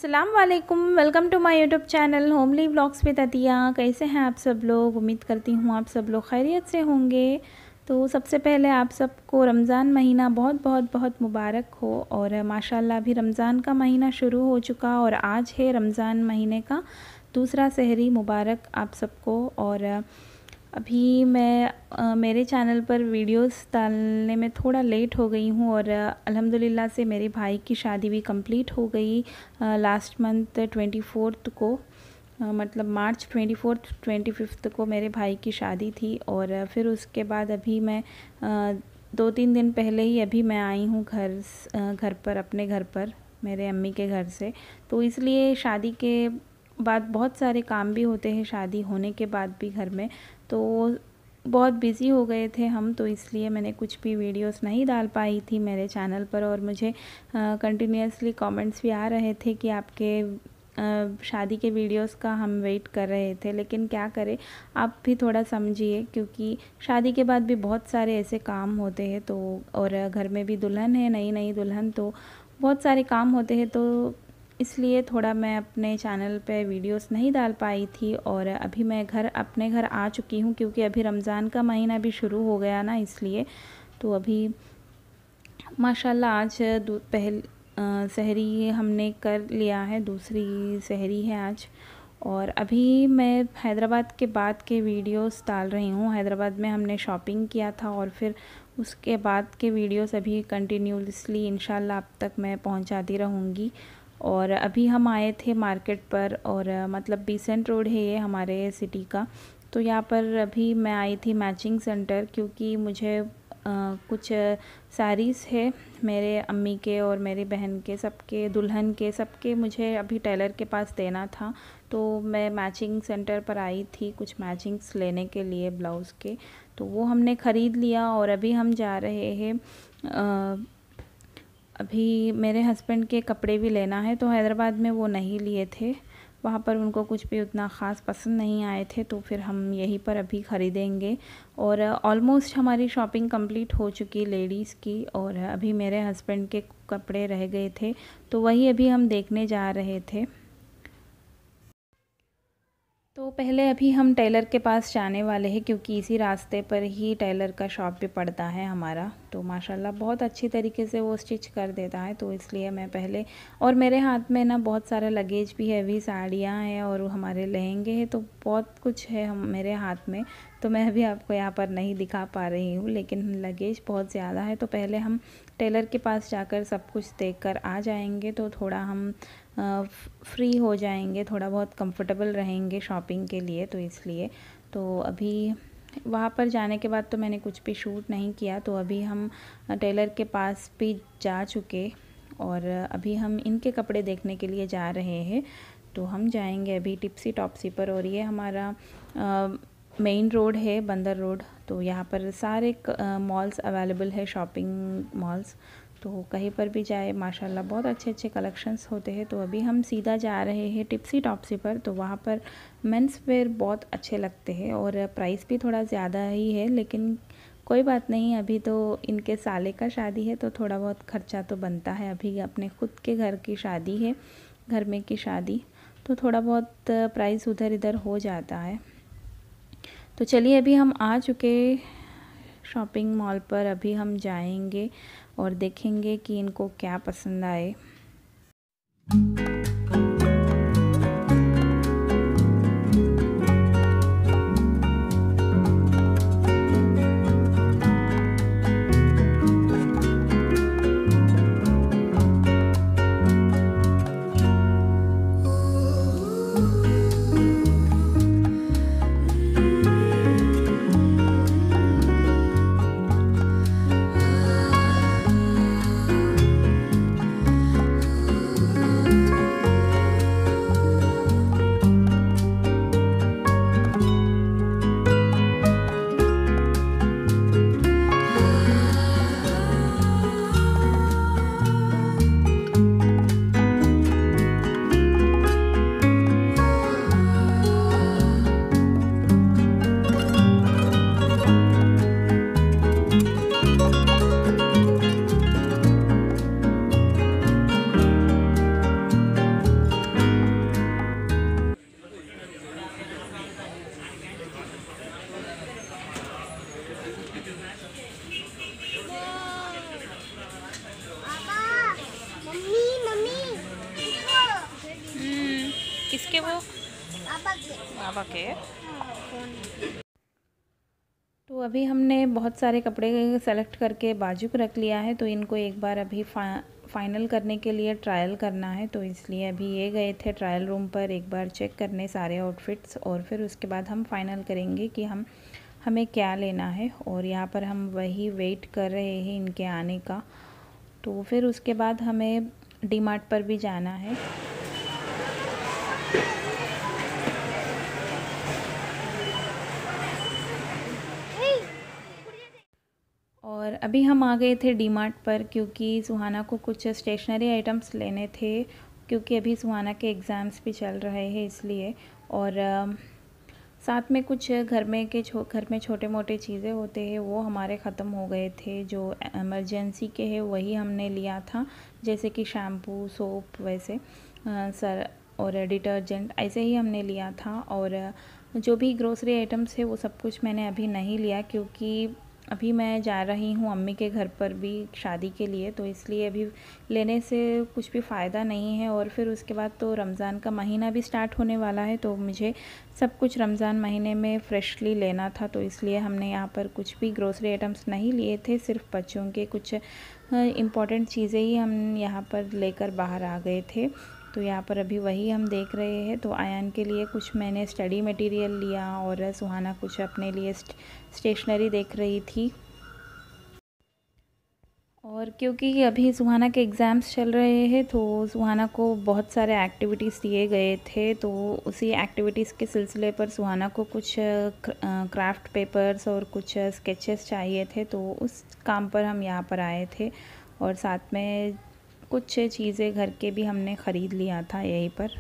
अस्सलाम वालेकुम, welcome to my YouTube channel homely vlogs with Atiya. कैसे हैं आप सब लोग? उम्मीद करती हूँ आप सब लोग खैरियत से होंगे। तो सबसे पहले आप सबको रमज़ान महीना बहुत बहुत बहुत मुबारक हो। और माशाल्लाह अभी रमज़ान का महीना शुरू हो चुका और आज है रमज़ान महीने का दूसरा सहरी। मुबारक आप सबको। और अभी मैं मेरे चैनल पर वीडियोस डालने में थोड़ा लेट हो गई हूँ और अल्हम्दुलिल्लाह से मेरे भाई की शादी भी कंप्लीट हो गई लास्ट मंथ 24 को। मतलब मार्च 24 25 को मेरे भाई की शादी थी। और फिर उसके बाद अभी मैं 2-3 दिन पहले ही अभी मैं आई हूँ घर पर, अपने घर पर, मेरे अम्मी के घर से। तो इसलिए शादी के बाद बहुत सारे काम भी होते हैं, शादी होने के बाद भी घर में, तो बहुत बिज़ी हो गए थे हम, तो इसलिए मैंने कुछ भी वीडियोस नहीं डाल पाई थी मेरे चैनल पर। और मुझे कंटिन्यूसली कमेंट्स भी आ रहे थे कि आपके शादी के वीडियोस का हम वेट कर रहे थे, लेकिन क्या करें, आप भी थोड़ा समझिए, क्योंकि शादी के बाद भी बहुत सारे ऐसे काम होते हैं। तो और घर में भी दुल्हन है, नई नई दुल्हन, तो बहुत सारे काम होते हैं, तो इसलिए थोड़ा मैं अपने चैनल पे वीडियोस नहीं डाल पाई थी। और अभी मैं अपने घर आ चुकी हूँ, क्योंकि अभी रमज़ान का महीना भी शुरू हो गया ना, इसलिए। तो अभी माशाल्लाह आज सहरी हमने कर लिया है, दूसरी सहरी है आज। और अभी मैं हैदराबाद के बाद के वीडियोस डाल रही हूँ। हैदराबाद में हमने शॉपिंग किया था और फिर उसके बाद के वीडियोस अभी कंटिन्यूसली इंशाल्लाह अब तक मैं पहुँचाती रहूँगी। और अभी हम आए थे मार्केट पर, और मतलब बीसेंट रोड है ये हमारे सिटी का। तो यहाँ पर अभी मैं आई थी मैचिंग सेंटर, क्योंकि मुझे कुछ साड़ीज़ है मेरे अम्मी के और मेरी बहन के, सबके, दुल्हन के, सबके मुझे अभी टेलर के पास देना था। तो मैं मैचिंग सेंटर पर आई थी कुछ मैचिंग्स लेने के लिए ब्लाउज़ के, तो वो हमने ख़रीद लिया। और अभी हम जा रहे हैं, अभी मेरे हस्बैंड के कपड़े भी लेना है, तो हैदराबाद में वो नहीं लिए थे, वहाँ पर उनको कुछ भी उतना ख़ास पसंद नहीं आए थे, तो फिर हम यहीं पर अभी ख़रीदेंगे। और ऑलमोस्ट हमारी शॉपिंग कंप्लीट हो चुकी लेडीज़ की, और अभी मेरे हस्बैंड के कपड़े रह गए थे, तो वही अभी हम देखने जा रहे थे। तो पहले अभी हम टेलर के पास जाने वाले हैं, क्योंकि इसी रास्ते पर ही टेलर का शॉप भी पड़ता है हमारा। तो माशाल्लाह बहुत अच्छी तरीके से वो स्टिच कर देता है, तो इसलिए मैं पहले, और मेरे हाथ में ना बहुत सारा लगेज भी है, अभी साड़ियाँ हैं और हमारे लहंगे हैं, तो बहुत कुछ है हम मेरे हाथ में। तो मैं अभी आपको यहाँ पर नहीं दिखा पा रही हूँ, लेकिन लगेज बहुत ज़्यादा है। तो पहले हम टेलर के पास जाकर सब कुछ देख कर आ जाएंगे, तो थोड़ा हम फ्री हो जाएंगे, थोड़ा बहुत कंफर्टेबल रहेंगे शॉपिंग के लिए, तो इसलिए। तो अभी वहाँ पर जाने के बाद तो मैंने कुछ भी शूट नहीं किया, तो अभी हम टेलर के पास भी जा चुके, और अभी हम इनके कपड़े देखने के लिए जा रहे हैं। तो हम जाएंगे अभी टिप्सी टॉप्सी पर, और ये हमारा मेन रोड है, बंदर रोड। तो यहाँ पर सारे मॉल्स अवेलेबल है, शॉपिंग मॉल्स, तो कहीं पर भी जाए माशाल्लाह बहुत अच्छे अच्छे कलेक्शंस होते हैं। तो अभी हम सीधा जा रहे हैं टिप्सी टॉप्सी पर, तो वहाँ पर मेंस वेयर बहुत अच्छे लगते हैं, और प्राइस भी थोड़ा ज़्यादा ही है, लेकिन कोई बात नहीं, अभी तो इनके साले का शादी है, तो थोड़ा बहुत खर्चा तो बनता है। अभी अपने खुद के घर की शादी है, घर में की शादी, तो थोड़ा बहुत प्राइस उधर इधर हो जाता है। तो चलिए अभी हम आ चुके शॉपिंग मॉल पर, अभी हम जाएंगे और देखेंगे कि इनको क्या पसंद आए। के। तो अभी हमने बहुत सारे कपड़े सेलेक्ट करके बाजू को रख लिया है, तो इनको एक बार अभी फाइनल करने के लिए ट्रायल करना है। तो इसलिए अभी ये गए थे ट्रायल रूम पर एक बार चेक करने सारे आउटफिट्स, और फिर उसके बाद हम फाइनल करेंगे कि हमें क्या लेना है। और यहाँ पर हम वही वेट कर रहे हैं इनके आने का। तो फिर उसके बाद हमें डीमार्ट पर भी जाना है। और अभी हम आ गए थे डीमार्ट पर, क्योंकि सुहाना को कुछ स्टेशनरी आइटम्स लेने थे, क्योंकि अभी सुहाना के एग्ज़ाम्स भी चल रहे हैं इसलिए। और साथ में कुछ घर में छोटे मोटे चीज़ें होते हैं वो हमारे ख़त्म हो गए थे, जो इमरजेंसी के हैं वही हमने लिया था, जैसे कि शैम्पू, सोप, वैसे सर और डिटर्जेंट ऐसे ही हमने लिया था। और जो भी ग्रोसरी आइटम्स है वो सब कुछ मैंने अभी नहीं लिया, क्योंकि अभी मैं जा रही हूँ अम्मी के घर पर भी शादी के लिए, तो इसलिए अभी लेने से कुछ भी फ़ायदा नहीं है। और फिर उसके बाद तो रमज़ान का महीना भी स्टार्ट होने वाला है, तो मुझे सब कुछ रमज़ान महीने में फ्रेशली लेना था, तो इसलिए हमने यहाँ पर कुछ भी ग्रोसरी आइटम्स नहीं लिए थे। सिर्फ बच्चों के कुछ इम्पॉर्टेंट चीज़ें ही हम यहाँ पर लेकर बाहर आ गए थे। तो यहाँ पर अभी वही हम देख रहे हैं। तो आयान के लिए कुछ मैंने स्टडी मटेरियल लिया, और सुहाना कुछ अपने लिए स्टेशनरी देख रही थी। और क्योंकि अभी सुहाना के एग्ज़ाम्स चल रहे हैं, तो सुहाना को बहुत सारे एक्टिविटीज़ दिए गए थे, तो उसी एक्टिविटीज़ के सिलसिले पर सुहाना को कुछ क्राफ्ट पेपर्स और कुछ स्केचेस चाहिए थे, तो उस काम पर हम यहाँ पर आए थे। और साथ में कुछ चीज़ें घर के भी हमने ख़रीद लिया था यहीं पर।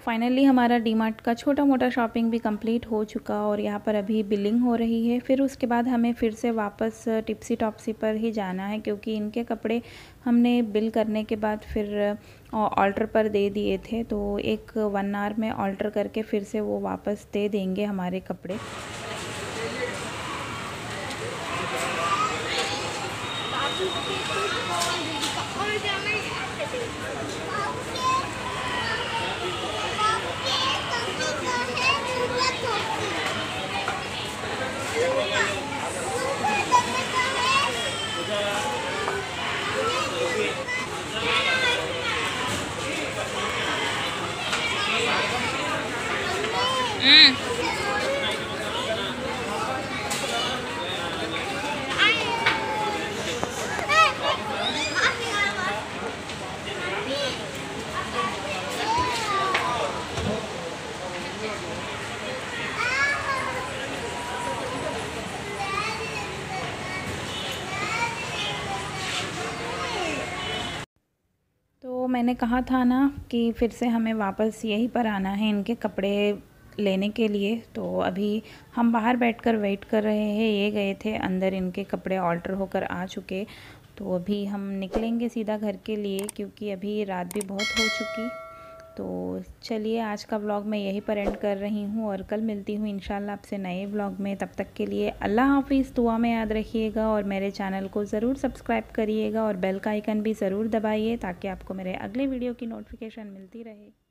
फाइनली हमारा डीमार्ट का छोटा मोटा शॉपिंग भी कंप्लीट हो चुका, और यहाँ पर अभी बिलिंग हो रही है। फिर उसके बाद हमें फिर से वापस टिप्सी टॉप्सी पर ही जाना है, क्योंकि इनके कपड़े हमने बिल करने के बाद फिर ऑल्टर पर दे दिए थे, तो 1 आवर में ऑल्टर करके फिर से वो वापस दे देंगे हमारे कपड़े। मैंने कहा था ना कि फिर से हमें वापस यहीं पर आना है इनके कपड़े लेने के लिए। तो अभी हम बाहर बैठकर वेट कर रहे हैं, ये गए थे अंदर, इनके कपड़े ऑल्टर होकर आ चुके। तो अभी हम निकलेंगे सीधा घर के लिए क्योंकि अभी रात भी बहुत हो चुकी। तो चलिए आज का व्लॉग मैं यहीं पर एंड कर रही हूँ और कल मिलती हूँ इंशाल्लाह आपसे नए व्लॉग में। तब तक के लिए अल्लाह हाफिज़, दुआ में याद रखिएगा और मेरे चैनल को ज़रूर सब्सक्राइब करिएगा और बेल का आइकन भी ज़रूर दबाइए ताकि आपको मेरे अगले वीडियो की नोटिफिकेशन मिलती रहे।